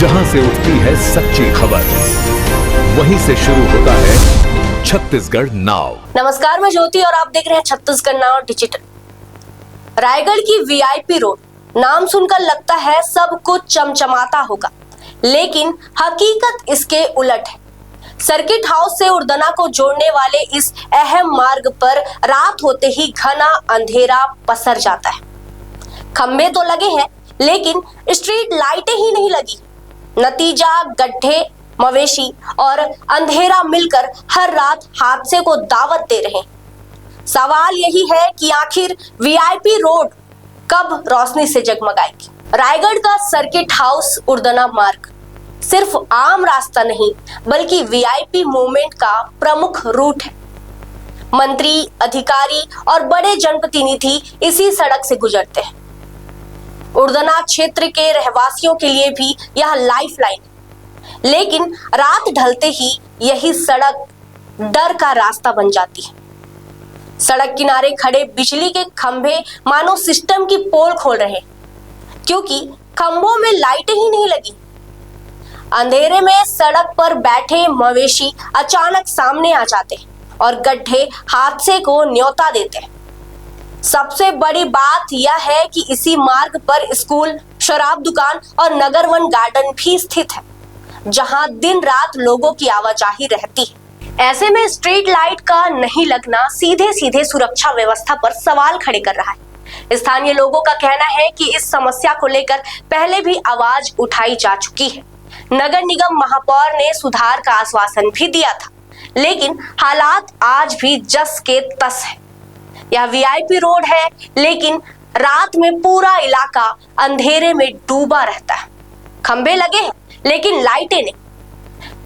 जहां से उठती है सच्ची खबर, वहीं से शुरू होता है छत्तीसगढ़ नाउ। नमस्कार, मैं ज्योति और आप देख रहे हैं छत्तीसगढ़ नाउ डिजिटल। रायगढ़ की वीआईपी रोड, नाम सुनकर लगता है सब कुछ चमचमाता होगा, लेकिन हकीकत इसके उलट है। सर्किट हाउस से उर्दना को जोड़ने वाले इस अहम मार्ग पर रात होते ही घना अंधेरा पसर जाता है। खंबे तो लगे हैं, लेकिन स्ट्रीट लाइटें ही नहीं लगी। नतीजा गड्ढे, मवेशी और अंधेरा मिलकर हर रात हादसे को दावत दे रहे हैं। सवाल यही है कि आखिर वीआईपी रोड कब रोशनी से जगमगाएगी। रायगढ़ का सर्किट हाउस उर्दना मार्ग सिर्फ आम रास्ता नहीं, बल्कि वीआईपी मूवमेंट का प्रमुख रूट है। मंत्री, अधिकारी और बड़े जनप्रतिनिधि इसी सड़क से गुजरते हैं। उर्दना क्षेत्र के रहवासियों के लिए भी यह लाइफलाइन है, लेकिन रात ढलते ही यही सड़क डर का रास्ता बन जाती है। सड़क किनारे खड़े बिजली के खंभे मानो सिस्टम की पोल खोल रहे, क्योंकि खंभों में लाइटें ही नहीं लगी। अंधेरे में सड़क पर बैठे मवेशी अचानक सामने आ जाते और गड्ढे हादसे को न्योता देते। सबसे बड़ी बात यह है कि इसी मार्ग पर स्कूल, शराब दुकान और नगर वन गार्डन भी स्थित है, जहां दिन रात लोगों की आवाजाही रहती है। ऐसे में स्ट्रीट लाइट का नहीं लगना सीधे सीधे सुरक्षा व्यवस्था पर सवाल खड़े कर रहा है। स्थानीय लोगों का कहना है कि इस समस्या को लेकर पहले भी आवाज उठाई जा चुकी है। नगर निगम महापौर ने सुधार का आश्वासन भी दिया था, लेकिन हालात आज भी जस के तस है। यह वीआईपी रोड है, लेकिन रात में पूरा इलाका अंधेरे में डूबा रहता है। खंबे लगे हैं, लेकिन लाइटें नहीं।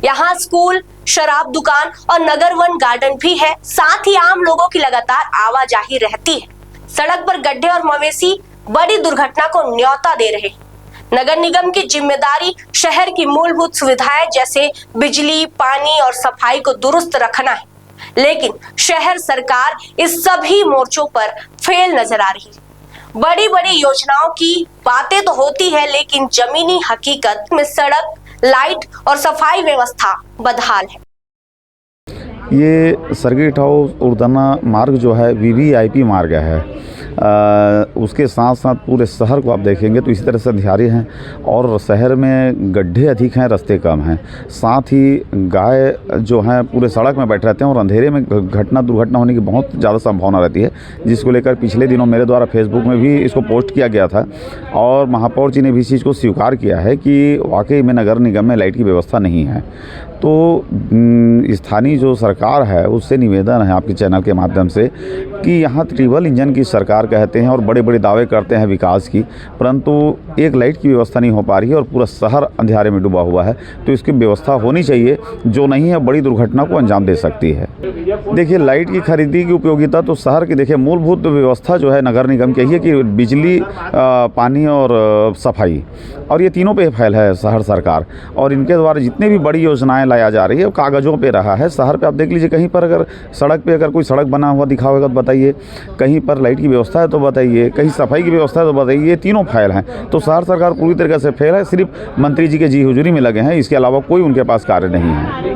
यहाँ स्कूल, शराब दुकान और नगर वन गार्डन भी है, साथ ही आम लोगों की लगातार आवाजाही रहती है। सड़क पर गड्ढे और मवेशी बड़ी दुर्घटना को न्योता दे रहे हैं। नगर निगम की जिम्मेदारी शहर की मूलभूत सुविधाएं जैसे बिजली, पानी और सफाई को दुरुस्त रखना है, लेकिन शहर सरकार इस सभी मोर्चों पर फेल नजर आ रही है। बड़ी बड़ी योजनाओं की बातें तो होती है, लेकिन जमीनी हकीकत में सड़क, लाइट और सफाई व्यवस्था बदहाल है। ये सर्किट हाउस उर्दना मार्ग जो है वीवीआईपी मार्ग है। उसके साथ साथ पूरे शहर को आप देखेंगे तो इसी तरह से अंधेरे हैं और शहर में गड्ढे अधिक हैं, रास्ते कम हैं। साथ ही गाय जो हैं पूरे सड़क में बैठे रहते हैं और अंधेरे में दुर्घटना होने की बहुत ज़्यादा संभावना रहती है, जिसको लेकर पिछले दिनों मेरे द्वारा फेसबुक में भी इसको पोस्ट किया गया था और महापौर जी ने भी इस चीज़ को स्वीकार किया है कि वाकई में नगर निगम में लाइट की व्यवस्था नहीं है। तो स्थानीय जो सरकार है उससे निवेदन है आपके चैनल के माध्यम से कि यहाँ ट्रिपल इंजन की सरकार कहते हैं और बड़े बड़े दावे करते हैं विकास की, परंतु एक लाइट की व्यवस्था नहीं हो पा रही है और पूरा शहर अंधेरे में डूबा हुआ है। तो इसकी व्यवस्था होनी चाहिए, जो नहीं है बड़ी दुर्घटना को अंजाम दे सकती है। देखिए, लाइट की खरीदी की उपयोगिता तो शहर की देखिए मूलभूत व्यवस्था जो है नगर निगम की है कि बिजली, पानी और सफाई, और ये तीनों पे फैल है शहर सरकार। और इनके द्वारा जितने भी बड़ी योजनाएं लाया जा रही है वो कागज़ों पे रहा है। शहर पे आप देख लीजिए, कहीं पर अगर सड़क पे अगर कोई सड़क बना हुआ दिखा होगा तो बताइए, कहीं पर लाइट की व्यवस्था है तो बताइए, कहीं सफाई की व्यवस्था है तो बताइए। ये तीनों फैल हैं, तो शहर सरकार पूरी तरीके से फेल है। सिर्फ मंत्री जी के जी हुजूरी में लगे हैं, इसके अलावा कोई उनके पास कार्य नहीं है।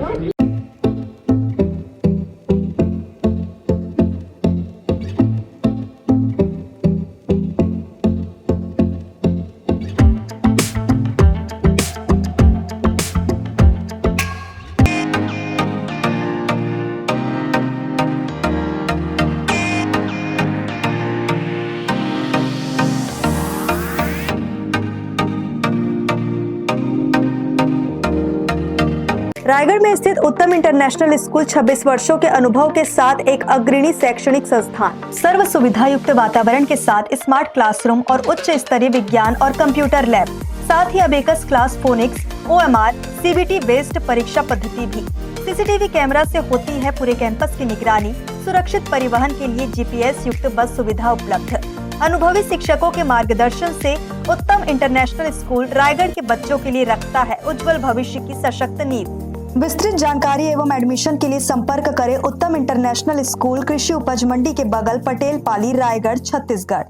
रायगढ़ में स्थित उत्तम इंटरनेशनल स्कूल 26 वर्षों के अनुभव के साथ एक अग्रणी शैक्षणिक संस्थान। सर्व सुविधा युक्त वातावरण के साथ स्मार्ट क्लासरूम और उच्च स्तरीय विज्ञान और कंप्यूटर लैब, साथ ही abacus class, phonics, OMR, CBT based परीक्षा पद्धति भी। सीसीटीवी कैमरा से होती है पूरे कैंपस की निगरानी। सुरक्षित परिवहन के लिए GPS युक्त बस सुविधा उपलब्ध। अनुभवी शिक्षकों के मार्गदर्शन से उत्तम इंटरनेशनल स्कूल रायगढ़ के बच्चों के लिए रखता है उज्जवल भविष्य की सशक्त नींव। विस्तृत जानकारी एवं एडमिशन के लिए संपर्क करें उत्तम इंटरनेशनल स्कूल, कृषि उपज मंडी के बगल, पटेल पाली, रायगढ़, छत्तीसगढ़।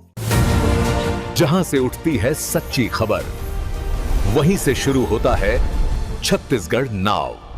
जहां से उठती है सच्ची खबर, वहीं से शुरू होता है छत्तीसगढ़ नाव।